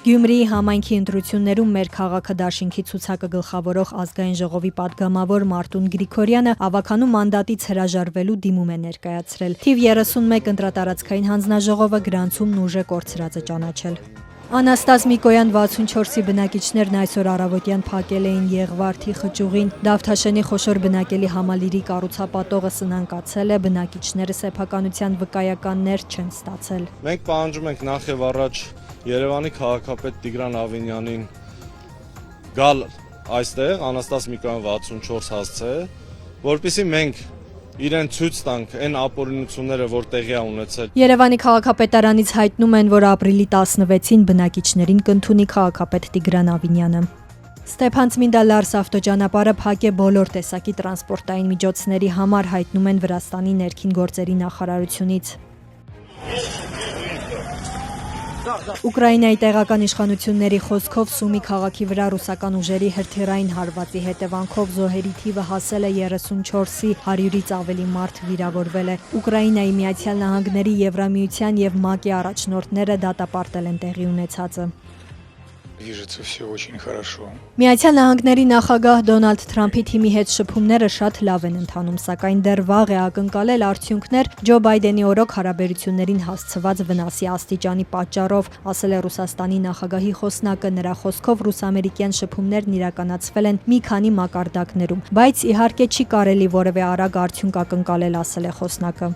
Գյումրիի համայնքի ընտրություններում մեր քաղաքը դաշինքի ցուցակը գլխավորող ազգային ժողովի պատգամավոր Մարտուն Գրիգորյանը ավագանու մանդատից հրաժարվելու դիմում է ներկայացրել։ Թիվ 31 ընտրատարածքային հանձնաժողովը գրանցումն ուժ է կորցրած է ճանաչել։ Անաստաս Միկոյան 64-ի բնակիչներն այսօր առավոտյան փակել էին Եղվարդի խճուղին։ Դավթաշենի խոշոր բնակելի համալիրի կառուցապատողը սնանկացել է, բնակիչները սեփականության վկայականներ չեն ստացել։ Մենք պահանջում ենք նախ եւ առաջ Երևանի քաղաքապետ Տիգրան Ավինյանին գալ այստեղ Անաստաս Միկոյան 64 հասցե, որպեսզի մենք իրեն ցույց տանք այն ապօրինությունները, որ տեղի է ունեցել։ Երևանի քաղաքապետարանից հայտնում են, որ ապրիլի 16-ին բնակիչներին կընդունի քաղաքապետ Տիգրան Ավինյանը։ Ստեփանցմինդա Լարս ավտոճանապարհը փակ է բոլոր տեսակի տրանսպորտային միջոցների համար, հայտնում են Վրաստանի ներքին գործերի նախարարությունից։ Ուկրաինայի տեղական իշխանությունների խոսքով Սումի քաղաքի վրա ռուսական ուժերի հրթիռային հարվածի հետևանքով զոհերի թիվը հասել է 34-ի, 100-ից ավելի մարդ վիրավորվել է։ Ուկրաինայի Միացյալ Նահանգների, Եվրամիության եւ ՄԱԿ-ի առաջնորդները դատապարտել են տեղի ունեցածը։ Движется все очень хорошо. Միացյալ Նահանգների նախագահ Դոնալդ Թրամփի թիմի հետ շփումները շատ լավ են ընթանում, սակայն դեռ վաղ է ակնկալել արդյունքներ Ջո Բայդենի օրոք հարաբերություններին հասցված վնասի աստիճանի պատճառով, ասել է Ռուսաստանի նախագահի խոսնակը։ Նրա խոսքով ռուս-ամերիկյան շփումներն իրականացվել են մի քանի մակարդակներում, բայց իհարկե չի կարելի որևէ արագ արդյունք ակնկալել, ասել է խոսնակը։